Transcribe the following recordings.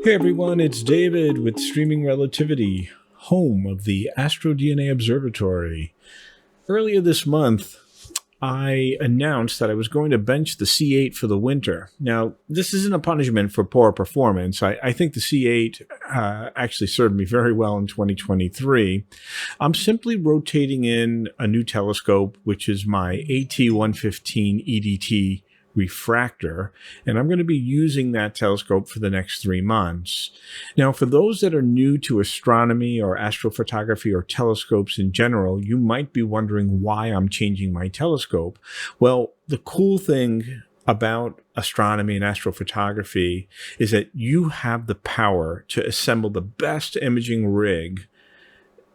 Hey everyone, it's David with Streaming Relativity, home of the AstroDNA Observatory. Earlier this month, I announced that I was going to bench the C8 for the winter. Now, this isn't a punishment for poor performance. I think the C8 actually served me very well in 2023. I'm simply rotating in a new telescope, which is my AT115 EDT refractor, and I'm going to be using that telescope for the next 3 months. Now, for those that are new to astronomy or astrophotography or telescopes in general, you might be wondering why I'm changing my telescope. Well, the cool thing about astronomy and astrophotography is that you have the power to assemble the best imaging rig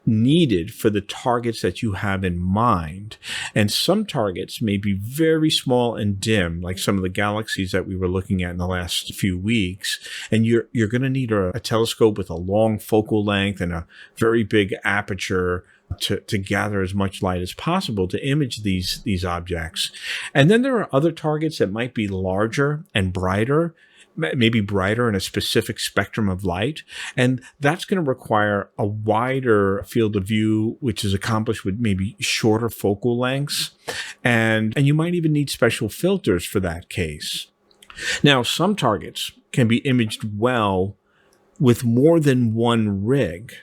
needed for the targets that you have in mind. And some targets may be very small and dim, like some of the galaxies that we were looking at in the last few weeks. And you're going to need a telescope with a long focal length and a very big aperture to gather as much light as possible to image these objects. And then there are other targets that might be larger and brighter, maybe brighter in a specific spectrum of light. And that's going to require a wider field of view, which is accomplished with maybe shorter focal lengths. And you might even need special filters for that case. Now, some targets can be imaged well with more than one rig.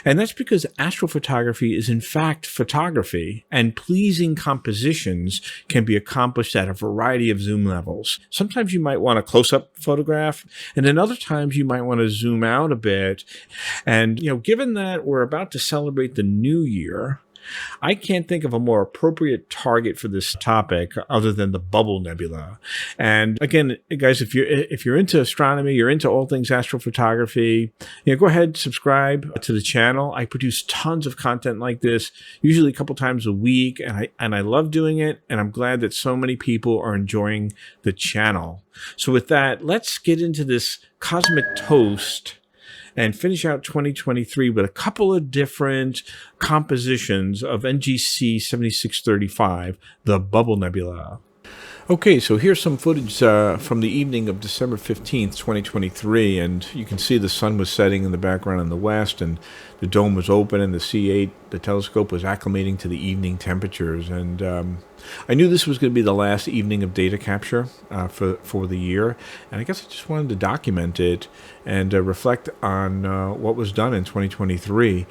And that's because astrophotography is in fact photography, and pleasing compositions can be accomplished at a variety of zoom levels. Sometimes you might want a close-up photograph, and then other times you might want to zoom out a bit. And, given that we're about to celebrate the new year, I can't think of a more appropriate target for this topic other than the Bubble Nebula. And again, guys, if you're into astronomy, you're into all things astrophotography, go ahead, subscribe to the channel. I produce tons of content like this, usually a couple times a week, and I love doing it, and I'm glad that so many people are enjoying the channel. So with that, let's get into this cosmic toast and finish out 2023 with a couple of different compositions of NGC 7635, the Bubble Nebula. Okay, so here's some footage from the evening of December 15th, 2023, and you can see the sun was setting in the background in the west, and the dome was open, and the C8, the telescope, was acclimating to the evening temperatures. And I knew this was going to be the last evening of data capture for the year, and I guess I just wanted to document it and reflect on what was done in 2023.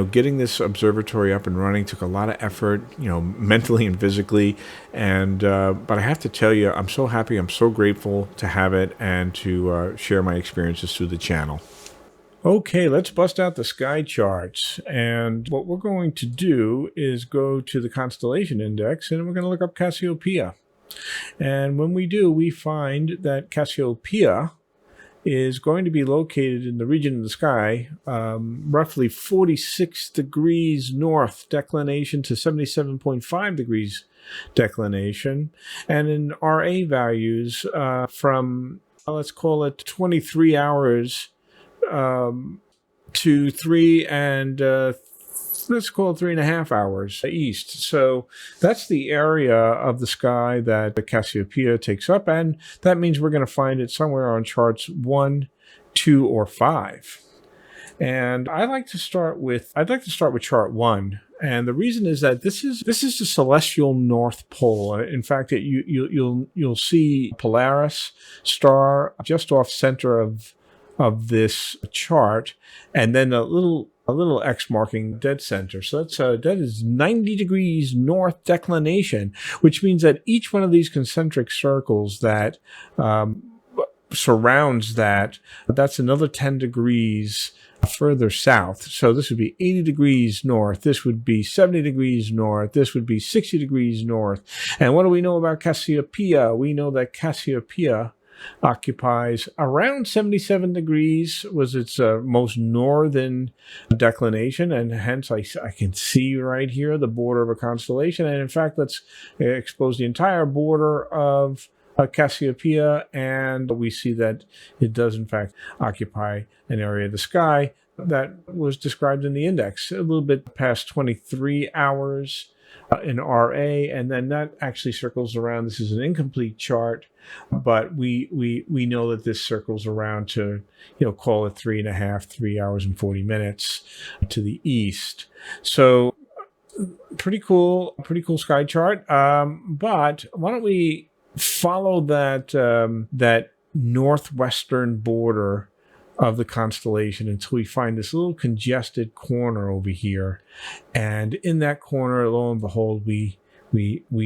Getting this observatory up and running took a lot of effort, mentally and physically, and but I have to tell you, I'm so happy, I'm so grateful to have it and to share my experiences through the channel. Okay, let's bust out the sky charts. And what we're going to do is go to the constellation index, and we're going to look up Cassiopeia. And when we do, we find that Cassiopeia is going to be located in the region of the sky, roughly 46 degrees north declination to 77.5 degrees declination. And in RA values from, let's call it 23 hours to 3 and let's call it 3.5 hours east. So that's the area of the sky that the Cassiopeia takes up, and that means we're going to find it somewhere on charts 1, 2, or 5. And I'd like to start with chart 1. And the reason is that this is the celestial North Pole. In fact, you'll see Polaris star just off center of this chart, and then a little X marking dead center. So that is 90 degrees north declination, which means that each one of these concentric circles that surrounds that's another 10 degrees further south. So this would be 80 degrees north. This would be 70 degrees north. This would be 60 degrees north. And what do we know about Cassiopeia? We know that Cassiopeia occupies around 77 degrees, was its most northern declination, and hence I can see right here the border of a constellation. And in fact, let's expose the entire border of Cassiopeia, and we see that it does in fact occupy an area of the sky that was described in the index. A little bit past 23 hours in RA, and then that actually circles around. This is an incomplete chart, but we know that this circles around to, call it 3 hours and 40 minutes to the east. So pretty cool sky chart. But why don't we follow that northwestern border of the constellation until we find this little congested corner over here, and in that corner, lo and behold, we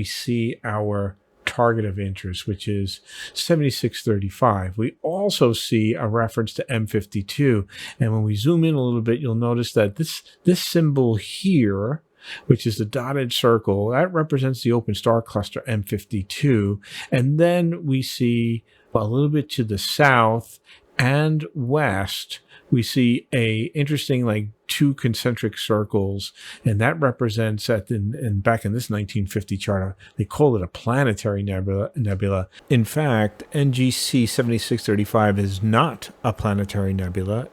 see our target of interest, which is 7635. We also see a reference to M52, and when we zoom in a little bit, you'll notice that this symbol here, which is the dotted circle, that represents the open star cluster M52. And then we see a little bit to the south and west, we see a interesting, like, two concentric circles, and that represents back in this 1950 chart, they call it a planetary nebula. In fact, NGC 7635 is not a planetary nebula.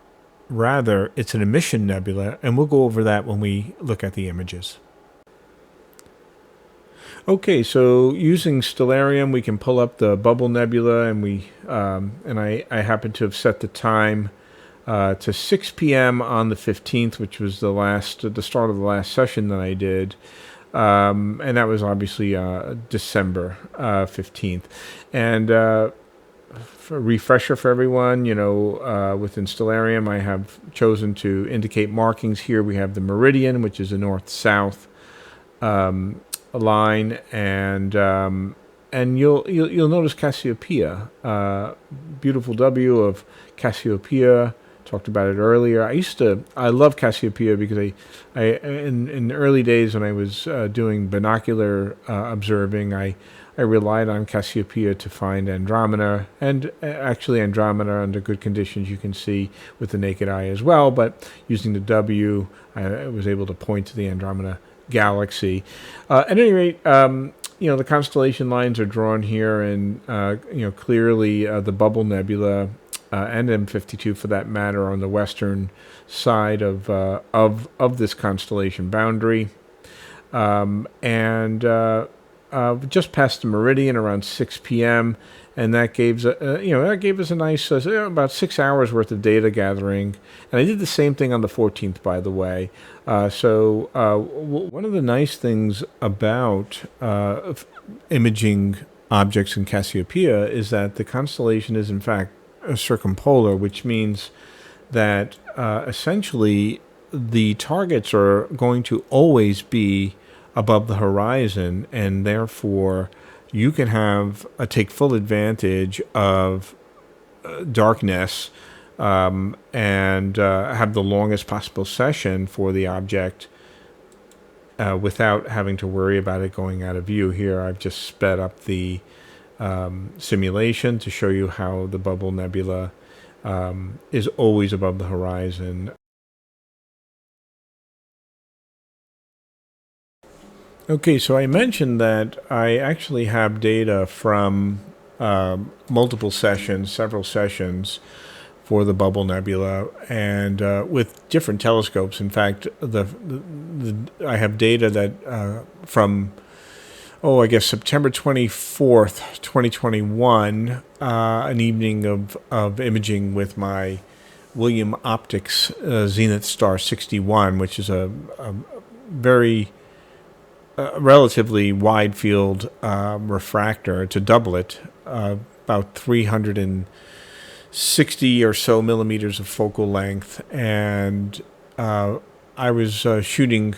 Rather, it's an emission nebula, and we'll go over that when we look at the images. Okay, so using Stellarium, we can pull up the Bubble Nebula, and I happen to have set the time to 6 p.m. on the 15th, which was the start of the last session that I did, and that was obviously December 15th. And for a refresher for everyone, within Stellarium, I have chosen to indicate markings here. We have the meridian, which is a north-south line, and you'll notice Cassiopeia, beautiful W of Cassiopeia. Talked about it earlier. I love Cassiopeia because I in the early days when I was doing binocular observing, I relied on Cassiopeia to find Andromeda, and actually Andromeda under good conditions you can see with the naked eye as well, but using the W, I was able to point to the Andromeda galaxy. At any rate, the constellation lines are drawn here, and clearly the Bubble Nebula and M52, for that matter, on the western side of this constellation boundary, and just past the meridian around 6 p.m. And that gave us a nice about 6 hours worth of data gathering. And I did the same thing on the 14th, by the way. So one of the nice things about imaging objects in Cassiopeia is that the constellation is in fact circumpolar, which means that essentially the targets are going to always be above the horizon, and therefore you can take full advantage of darkness and have the longest possible session for the object without having to worry about it going out of view. Here I've just sped up the simulation to show you how the Bubble Nebula is always above the horizon. Okay, so I mentioned that I actually have data from multiple sessions, several sessions for the Bubble Nebula, and with different telescopes. In fact, I have data that from September 24th, 2021, an evening of imaging with my William Optics Zenith Star 61, which is a very relatively wide field refractor. It's a doublet, about 360 or so millimeters of focal length, and I was shooting.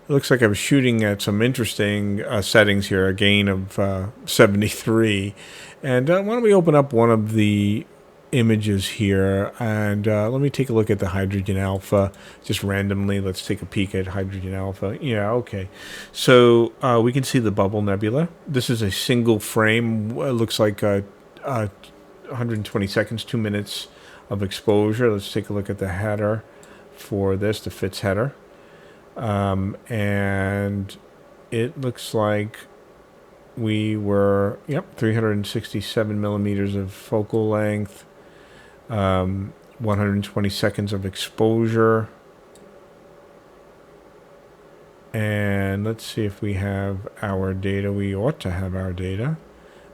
It looks like I was shooting at some interesting settings here, a gain of 73. And why don't we open up one of the images here, and let me take a look at the hydrogen alpha just randomly. Let's take a peek at hydrogen alpha. Yeah, okay. So we can see the Bubble Nebula. This is a single frame. It looks like 120 seconds, 2 minutes of exposure. Let's take a look at the header for this, the FITS header. And it looks like we were, 367 millimeters of focal length, 120 seconds of exposure, and And let's see if we have our data. We ought to have our data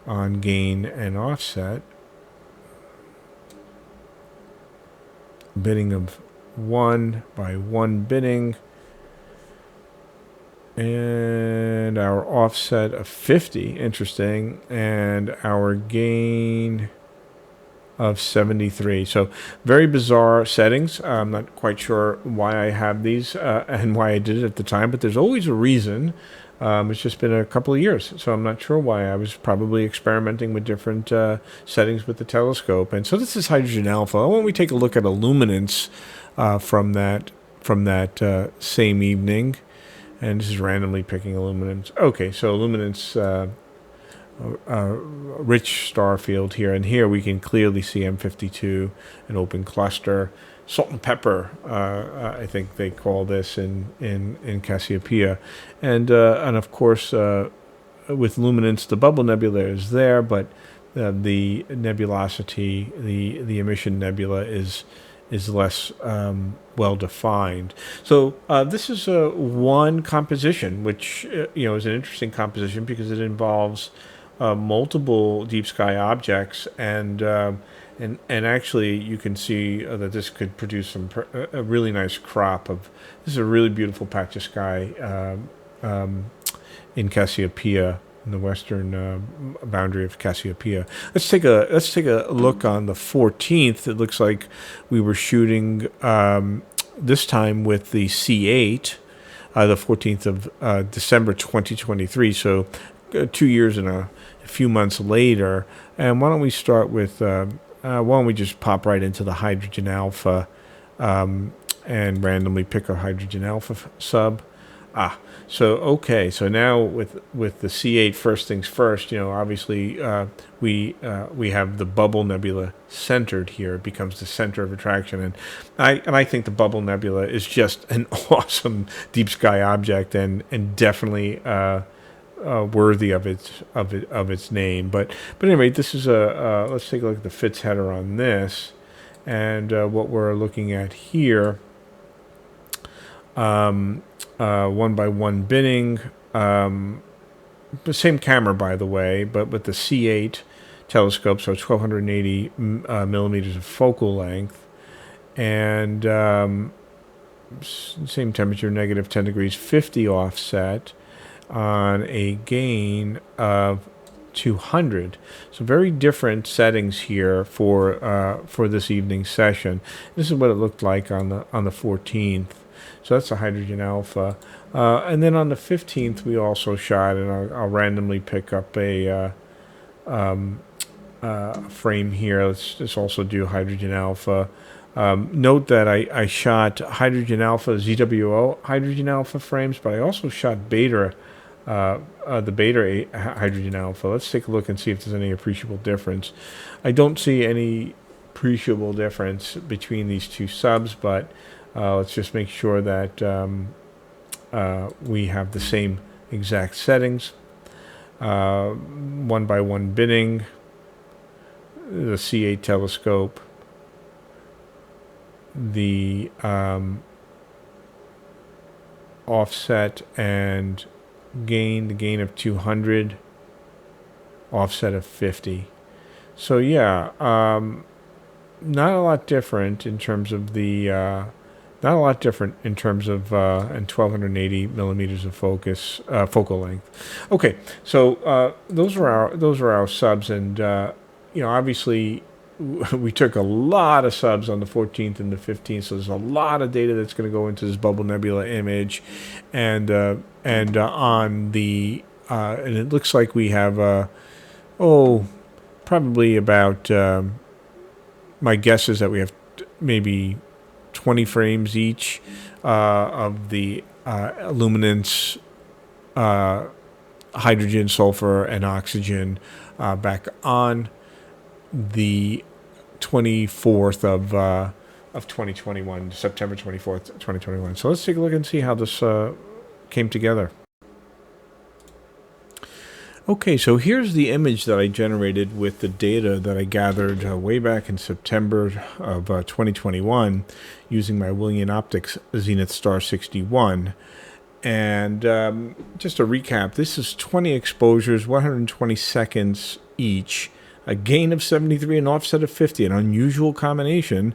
on gain and offset. Bidding of 1 by 1 bidding. And our offset of 50, interesting, and our gain of 73. So very bizarre settings. I'm not quite sure why I have these and why I did it at the time, but there's always a reason. It's just been a couple of years, so I'm not sure why. I was probably experimenting with different settings with the telescope. And so this is hydrogen alpha. Why don't we take a look at illuminance from that same evening? And this is randomly picking illuminance. Okay, so illuminance, rich star field here. And here we can clearly see M52, an open cluster. Salt and pepper, I think they call this in Cassiopeia. And of course, with luminance, the Bubble Nebula is there, but the nebulosity, the emission nebula is less well defined. So this is one composition, which is an interesting composition because it involves multiple deep sky objects, and actually you can see that this could produce a really nice crop of. This is a really beautiful patch of sky in Cassiopeia, in the western boundary of Cassiopeia. Let's take a look on the 14th. It looks like we were shooting this time with the C8, the 14th of December 2023. So 2 years and a few months later. And why don't we start with? Why don't we just pop right into the hydrogen alpha and randomly pick a hydrogen alpha sub? So okay. So now with the C8, first things first. Obviously we have the Bubble Nebula centered here. It becomes the center of attraction, and I think the Bubble Nebula is just an awesome deep sky object, and definitely worthy of its name. But anyway, this is let's take a look at the Fitz header on this, and what we're looking at here. 1 by 1 binning, the same camera, by the way, but with the C8 telescope, so 1280 millimeters of focal length, and same temperature, negative 10 degrees, 50 offset, on a gain of 200. So very different settings here for this evening's session. This is what it looked like on the 14th. So that's a hydrogen alpha. And then on the 15th, we also shot, and I'll randomly pick up a frame here. Let's also do hydrogen alpha. Note that I shot hydrogen alpha, ZWO hydrogen alpha frames, but I also shot beta, the beta hydrogen alpha. Let's take a look and see if there's any appreciable difference. I don't see any appreciable difference between these two subs, but let's just make sure that we have the same exact settings. 1 by 1 binning, the C8 telescope, the offset and gain, the gain of 200, offset of 50. So yeah, not a lot different in terms of the and 1280 millimeters of focal length. Okay, so those are our subs, and obviously we took a lot of subs on the 14th and the 15th, so there's a lot of data that's going to go into this Bubble Nebula image, and on the and it looks like we have probably about my guess is that we have maybe 20 frames each of the luminance, hydrogen, sulfur, and oxygen back on the 24th of 2021, September 24th, 2021. So let's take a look and see how this came together. Okay, so here's the image that I generated with the data that I gathered way back in September of 2021 using my William Optics Zenith Star 61. And just to recap, this is 20 exposures, 120 seconds each, a gain of 73, an offset of 50, an unusual combination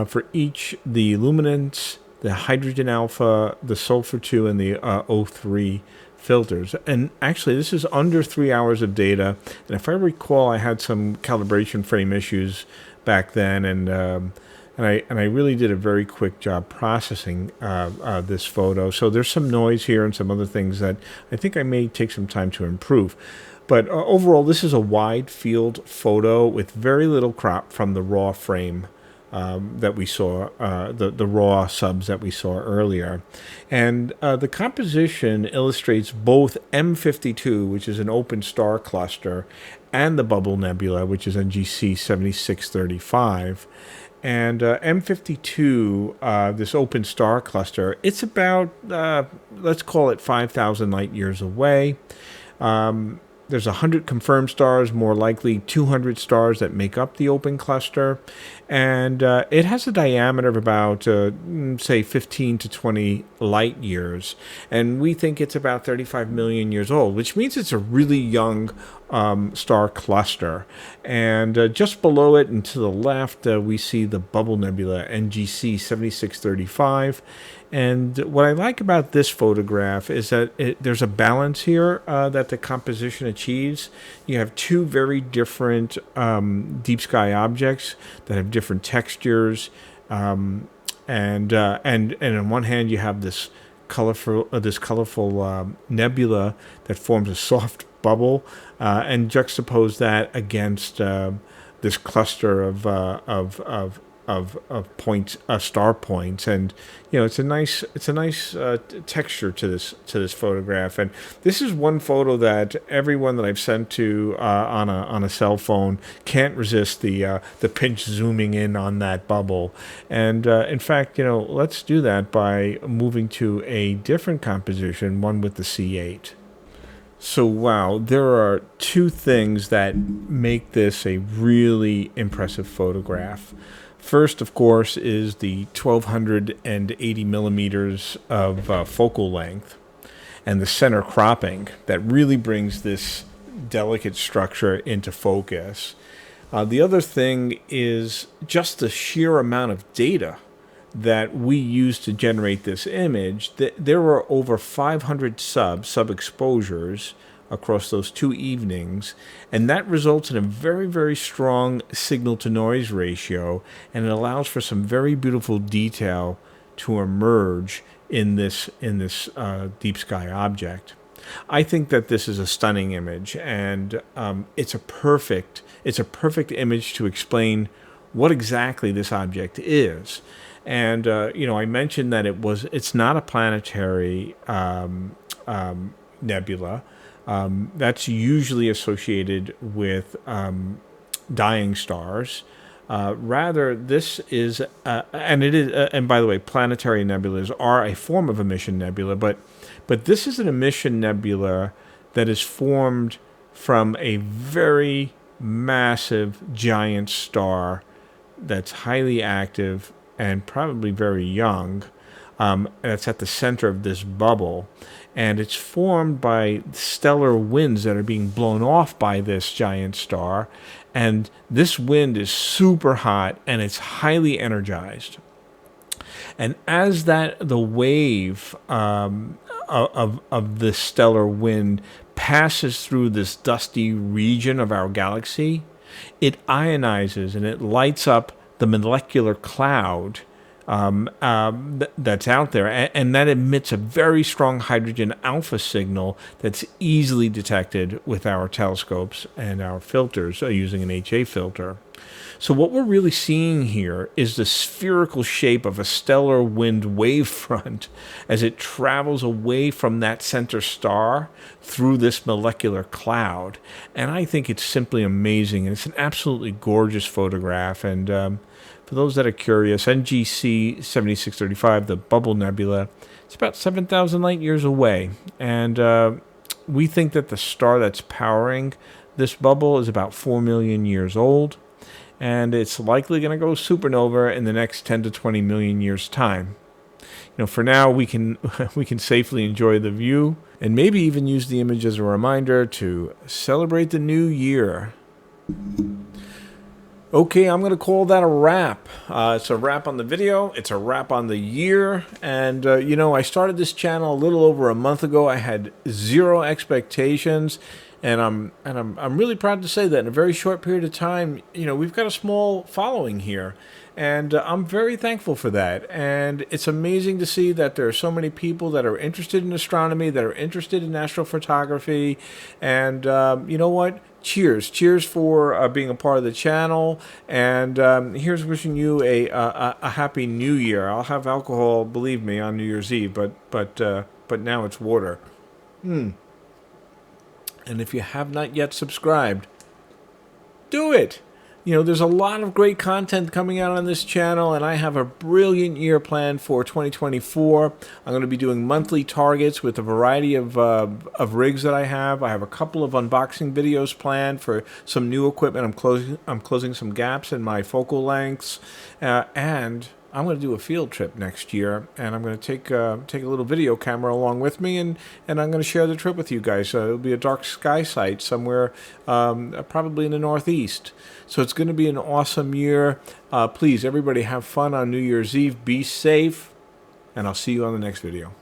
for each, the luminance, the hydrogen alpha, the sulfur 2, and the O3 filters. And actually, this is under 3 hours of data. And if I recall, I had some calibration frame issues back then, and I really did a very quick job processing this photo. So there's some noise here and some other things that I think I may take some time to improve. But overall, this is a wide field photo with very little crop from the raw frame that we saw, the raw subs that we saw earlier. And the composition illustrates both M52, which is an open star cluster, and the Bubble Nebula, which is NGC 7635. And M52, this open star cluster, it's about, let's call it 5,000 light years away. There's 100 confirmed stars, more likely 200 stars that make up the open cluster. And it has a diameter of about, say, 15 to 20 light years. And we think it's about 35 million years old, which means it's a really young star cluster. And just below it and to the left, we see the Bubble Nebula, NGC 7635. And what I like about this photograph is that there's a balance here that the composition achieves. You have two very different deep sky objects that have different textures, and on one hand you have this colorful nebula that forms a soft bubble, and juxtapose that against this cluster of points, star points, and it's a nice texture to this photograph. And this is one photo that everyone that I've sent to on a cell phone can't resist the pinch zooming in on that bubble. And in fact, let's do that by moving to a different composition, one with the C8. So wow, there are two things that make this a really impressive photograph. First, of course, is the 1280 millimeters of focal length and the center cropping that really brings this delicate structure into focus. The other thing is just the sheer amount of data that we used to generate this image. There were over 500 sub-exposures across those 2 evenings, and that results in a very, very strong signal-to-noise ratio, and it allows for some very beautiful detail to emerge in this deep sky object. I think that this is a stunning image, and it's a perfect image to explain what exactly this object is. And I mentioned that it's not a planetary nebula. That's usually associated with dying stars. Rather, this is, and by the way, planetary nebulas are a form of emission nebula, but this is an emission nebula that is formed from a very massive giant star that's highly active and probably very young. That's at the center of this bubble, and it's formed by stellar winds that are being blown off by this giant star, and this wind is super hot and it's highly energized. And as the wave of this stellar wind passes through this dusty region of our galaxy, it ionizes and it lights up the molecular cloud that's out there, and that emits a very strong hydrogen alpha signal that's easily detected with our telescopes and our filters using an HA filter. So what we're really seeing here is the spherical shape of a stellar wind wavefront as it travels away from that center star through this molecular cloud. And I think it's simply amazing, and it's an absolutely gorgeous photograph. And for those that are curious, NGC 7635, the Bubble Nebula, it's about 7,000 light years away. And we think that the star that's powering this bubble is about 4 million years old. And it's likely going to go supernova in the next 10 to 20 million years' time. for now we can we can safely enjoy the view and maybe even use the image as a reminder to celebrate the new year. Okay, I'm going to call that a wrap. It's a wrap on the video. It's a wrap on the year. And, I started this channel a little over a month ago. I had zero expectations. And I'm really proud to say that in a very short period of time, we've got a small following here. And I'm very thankful for that. And it's amazing to see that there are so many people that are interested in astronomy, that are interested in astrophotography. And you know what? Cheers for being a part of the channel, and here's wishing you a happy New Year. I'll have alcohol, believe me, on New Year's Eve, but now it's water. And if you have not yet subscribed, do it. There's a lot of great content coming out on this channel, and I have a brilliant year planned for 2024. I'm going to be doing monthly targets with a variety of rigs that I have. I have a couple of unboxing videos planned for some new equipment. I'm closing some gaps in my focal lengths, and I'm going to do a field trip next year, and I'm going to take a little video camera along with me, and I'm going to share the trip with you guys. It'll be a dark sky site somewhere, probably in the Northeast. So it's going to be an awesome year. Please, everybody, have fun on New Year's Eve. Be safe, and I'll see you on the next video.